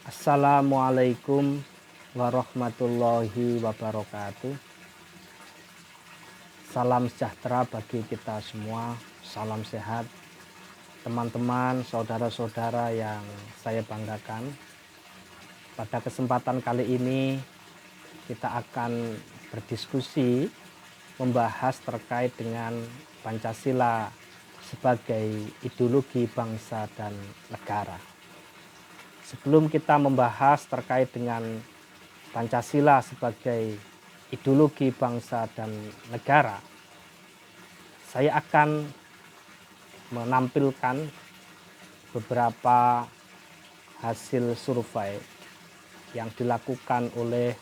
Assalamualaikum warahmatullahi wabarakatuh. Salam sejahtera bagi kita semua, salam sehat. Teman-teman, saudara-saudara yang saya banggakan, pada kesempatan kali ini kita akan berdiskusi membahas terkait dengan Pancasila sebagai ideologi bangsa dan negara. Sebelum kita membahas terkait dengan Pancasila sebagai ideologi bangsa dan negara, saya akan menampilkan beberapa hasil survei yang dilakukan oleh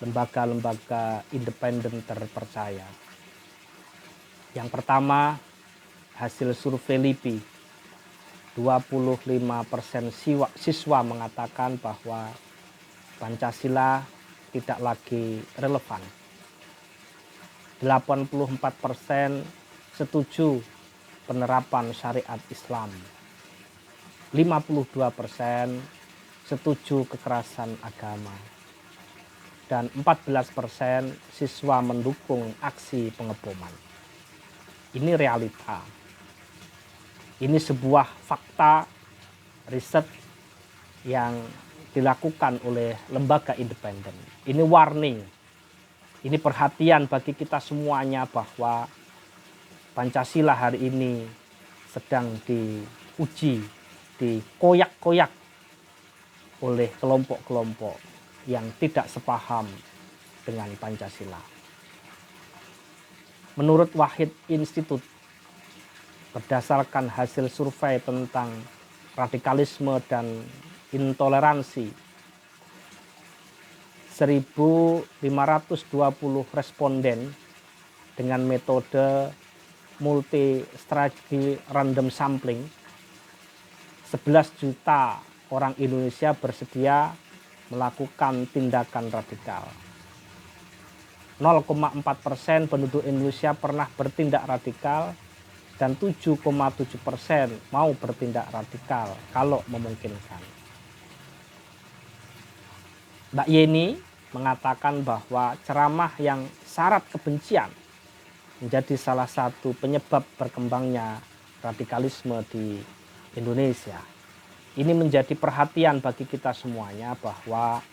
lembaga-lembaga independen terpercaya. Yang pertama, hasil survei LIPI. 25% siswa mengatakan bahwa Pancasila tidak lagi relevan. 84% setuju penerapan syariat Islam. 52% setuju kekerasan agama. Dan 14% siswa mendukung aksi pengeboman. Ini realita. Ini sebuah fakta riset yang dilakukan oleh lembaga independen. Ini warning, ini perhatian bagi kita semuanya bahwa Pancasila hari ini sedang diuji, dikoyak-koyak oleh kelompok-kelompok yang tidak sepaham dengan Pancasila. Menurut Wahid Institute, berdasarkan hasil survei tentang radikalisme dan intoleransi, 1.520 responden dengan metode multi-strategy random sampling, 11 juta orang Indonesia bersedia melakukan tindakan radikal. 0,4% penduduk Indonesia pernah bertindak radikal dan 7,7% mau bertindak radikal kalau memungkinkan. Mbak Yeni mengatakan bahwa ceramah yang syarat kebencian menjadi salah satu penyebab berkembangnya radikalisme di Indonesia. Ini menjadi perhatian bagi kita semuanya bahwa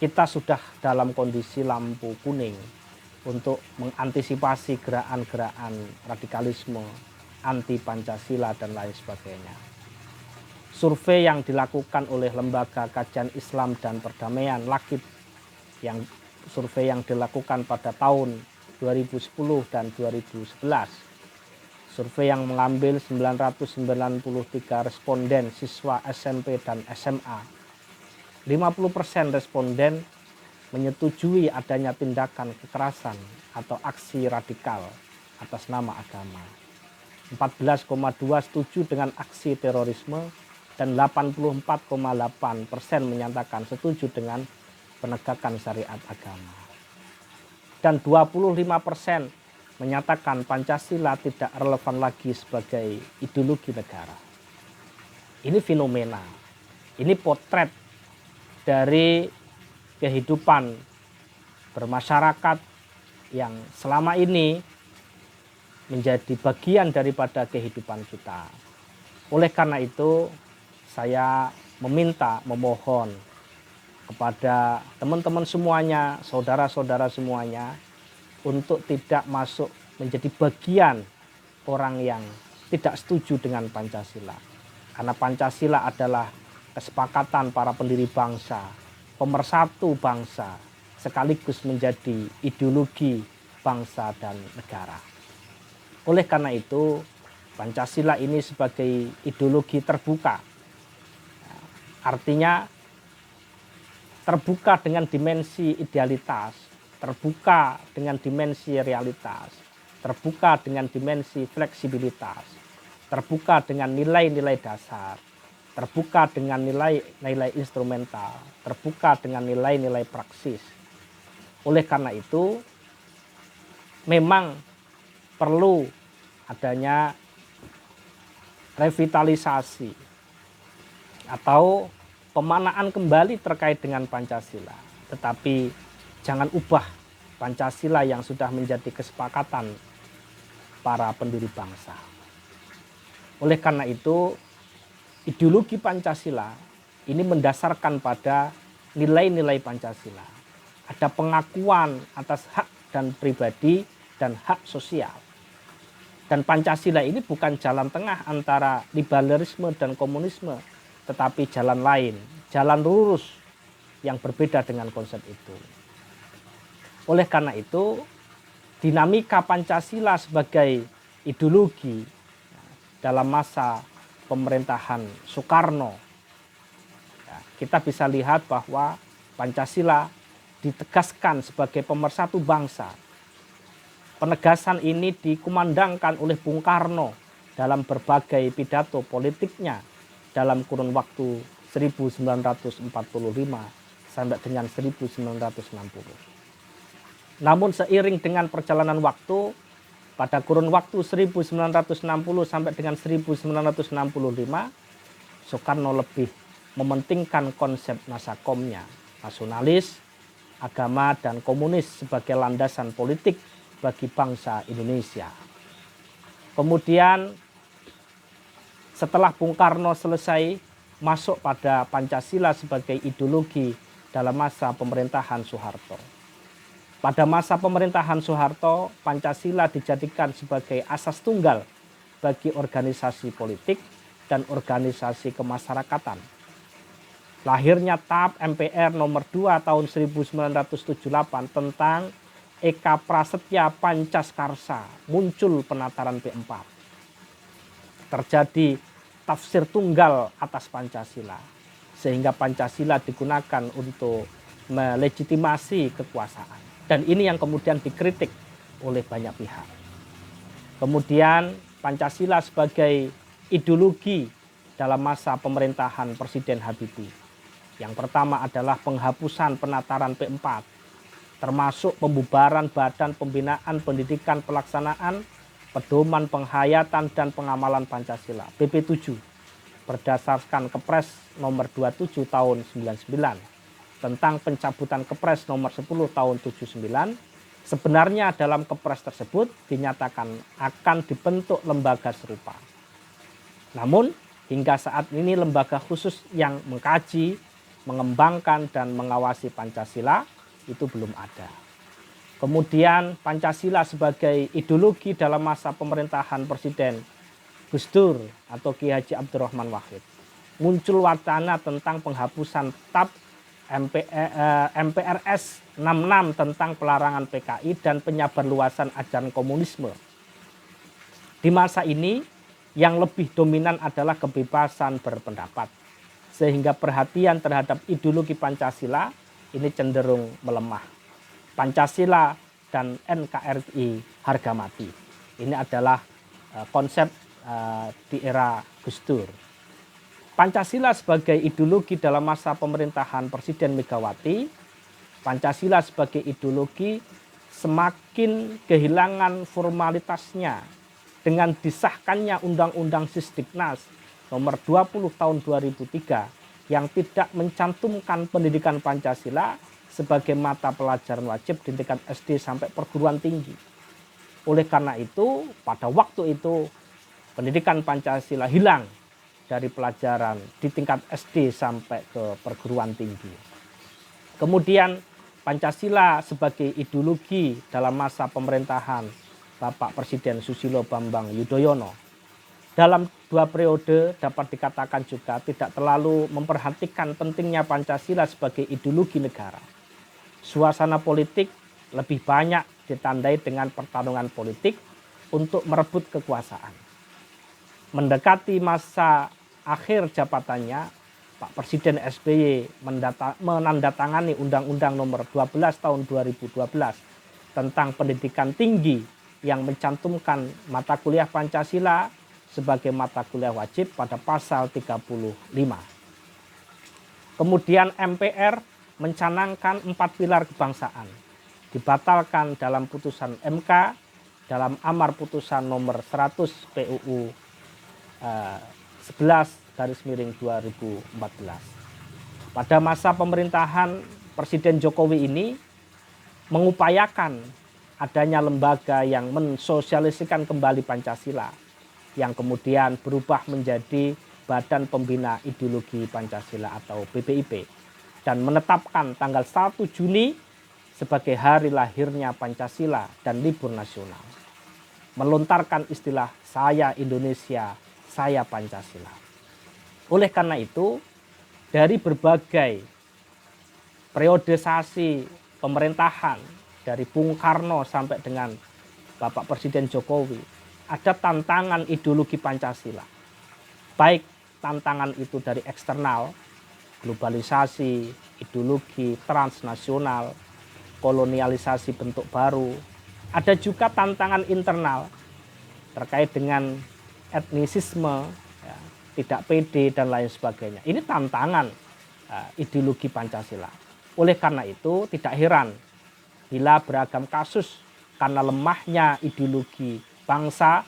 kita sudah dalam kondisi lampu kuning untuk mengantisipasi gerakan-gerakan radikalisme, anti Pancasila dan lain sebagainya. Survei yang dilakukan oleh Lembaga Kajian Islam dan Perdamaian LAKIP, yang survei yang dilakukan pada tahun 2010 dan 2011. Survei yang mengambil 993 responden siswa SMP dan SMA. 50% responden menyetujui adanya tindakan kekerasan atau aksi radikal atas nama agama. 14,2 setuju dengan aksi terorisme dan 84,8% menyatakan setuju dengan penegakan syariat agama. Dan 25% menyatakan Pancasila tidak relevan lagi sebagai ideologi negara. Ini fenomena, ini potret dari kehidupan bermasyarakat yang selama ini menjadi bagian daripada kehidupan kita. Oleh karena itu, saya memohon kepada teman-teman semuanya, saudara-saudara semuanya, untuk tidak masuk menjadi bagian orang yang tidak setuju dengan Pancasila. Karena Pancasila adalah kesepakatan para pendiri bangsa, pemersatu bangsa, sekaligus menjadi ideologi bangsa dan negara. Oleh karena itu, Pancasila ini sebagai ideologi terbuka. Artinya terbuka dengan dimensi idealitas, terbuka dengan dimensi realitas, terbuka dengan dimensi fleksibilitas, terbuka dengan nilai-nilai dasar, terbuka dengan nilai-nilai instrumental, terbuka dengan nilai-nilai praksis. Oleh karena itu, memang perlu adanya revitalisasi atau pemanaan kembali terkait dengan Pancasila. Tetapi jangan ubah Pancasila yang sudah menjadi kesepakatan para pendiri bangsa. Oleh karena itu, ideologi Pancasila ini mendasarkan pada nilai-nilai Pancasila. Ada pengakuan atas hak dan pribadi dan hak sosial. Dan Pancasila ini bukan jalan tengah antara liberalisme dan komunisme, tetapi jalan lain, jalan lurus yang berbeda dengan konsep itu. Oleh karena itu, dinamika Pancasila sebagai ideologi dalam masa pemerintahan Soekarno, kita bisa lihat bahwa Pancasila ditegaskan sebagai pemersatu bangsa. Penegasan ini dikumandangkan oleh Bung Karno dalam berbagai pidato politiknya dalam kurun waktu 1945 sampai dengan 1960. Namun seiring dengan perjalanan waktu, pada kurun waktu 1960 sampai dengan 1965, Soekarno lebih mementingkan konsep nasakomnya, nasionalis, agama, dan komunis sebagai landasan politik bagi bangsa Indonesia. Kemudian setelah Bung Karno selesai masuk pada Pancasila sebagai ideologi dalam masa pemerintahan Soeharto. Pada masa pemerintahan Soeharto, Pancasila dijadikan sebagai asas tunggal bagi organisasi politik dan organisasi kemasyarakatan. Lahirnya TAP MPR nomor 2 tahun 1978 tentang Eka Prasetya Pancaskarsa, muncul penataran P4. Terjadi tafsir tunggal atas Pancasila, sehingga Pancasila digunakan untuk melegitimasi kekuasaan. Dan ini yang kemudian dikritik oleh banyak pihak. Kemudian Pancasila sebagai ideologi dalam masa pemerintahan Presiden Habibie. Yang pertama adalah penghapusan penataran P4, termasuk pembubaran Badan Pembinaan Pendidikan Pelaksanaan, Pedoman Penghayatan dan Pengamalan Pancasila (BP7) berdasarkan Kepres nomor 27 tahun 99 tentang pencabutan Kepres nomor 10 tahun 79. Sebenarnya dalam Kepres tersebut dinyatakan akan dibentuk lembaga serupa. Namun hingga saat ini lembaga khusus yang mengkaji, mengembangkan dan mengawasi Pancasila itu belum ada. Kemudian Pancasila sebagai ideologi dalam masa pemerintahan Presiden Gus Dur atau Ki Haji Abdurrahman Wahid. Muncul wacana tentang penghapusan TAP MPRS 66 tentang pelarangan PKI dan penyebarluasan ajaran komunisme. Di masa ini yang lebih dominan adalah kebebasan berpendapat, sehingga perhatian terhadap ideologi Pancasila ini cenderung melemah. Pancasila dan NKRI harga mati. Ini adalah konsep di era Gus Dur. Pancasila sebagai ideologi dalam masa pemerintahan Presiden Megawati, Pancasila sebagai ideologi semakin kehilangan formalitasnya dengan disahkannya Undang-Undang Sisdiknas nomor 20 tahun 2003 yang tidak mencantumkan pendidikan Pancasila sebagai mata pelajaran wajib di tingkat SD sampai perguruan tinggi. Oleh karena itu, pada waktu itu pendidikan Pancasila hilang dari pelajaran di tingkat SD sampai ke perguruan tinggi. Kemudian Pancasila sebagai ideologi dalam masa pemerintahan Bapak Presiden Susilo Bambang Yudhoyono. Dalam 2 periode dapat dikatakan juga tidak terlalu memperhatikan pentingnya Pancasila sebagai ideologi negara. Suasana politik lebih banyak ditandai dengan pertarungan politik untuk merebut kekuasaan. Mendekati masa akhir jabatannya, Pak Presiden SBY menandatangani Undang-Undang nomor 12 tahun 2012 tentang pendidikan tinggi yang mencantumkan mata kuliah Pancasila sebagai mata kuliah wajib pada pasal 35. Kemudian MPR mencanangkan 4 pilar kebangsaan, dibatalkan dalam putusan MK dalam amar putusan nomor 100 PUU 11/2014. Pada masa pemerintahan Presiden Jokowi ini mengupayakan adanya lembaga yang mensosialisasikan kembali Pancasila, yang kemudian berubah menjadi Badan Pembina Ideologi Pancasila atau BPIP, dan menetapkan tanggal 1 Juni sebagai hari lahirnya Pancasila dan libur nasional. Melontarkan istilah "Saya Indonesia, Saya Pancasila". Oleh karena itu, dari berbagai periodisasi pemerintahan dari Bung Karno sampai dengan Bapak Presiden Jokowi, ada tantangan ideologi Pancasila. Baik tantangan itu dari eksternal, globalisasi, ideologi transnasional, kolonialisasi bentuk baru. Ada juga tantangan internal terkait dengan etnisisme, ya, tidak pede dan lain sebagainya. Ini tantangan ideologi Pancasila. Oleh karena itu tidak heran bila beragam kasus karena lemahnya ideologi bangsa,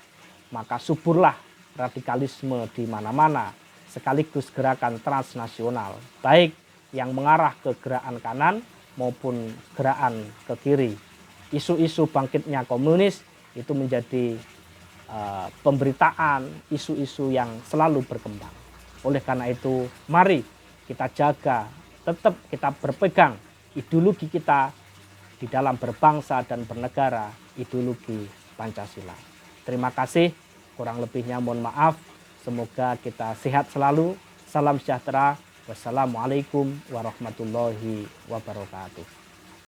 maka suburlah radikalisme di mana-mana, sekaligus gerakan transnasional, baik yang mengarah ke gerakan kanan maupun gerakan ke kiri. Isu-isu bangkitnya komunis itu menjadi pemberitaan, isu-isu yang selalu berkembang. Oleh karena itu, mari kita jaga, tetap kita berpegang ideologi kita di dalam berbangsa dan bernegara, ideologi Pancasila. Terima kasih, kurang lebihnya mohon maaf. Semoga kita sehat selalu. Salam sejahtera. Wassalamualaikum warahmatullahi wabarakatuh.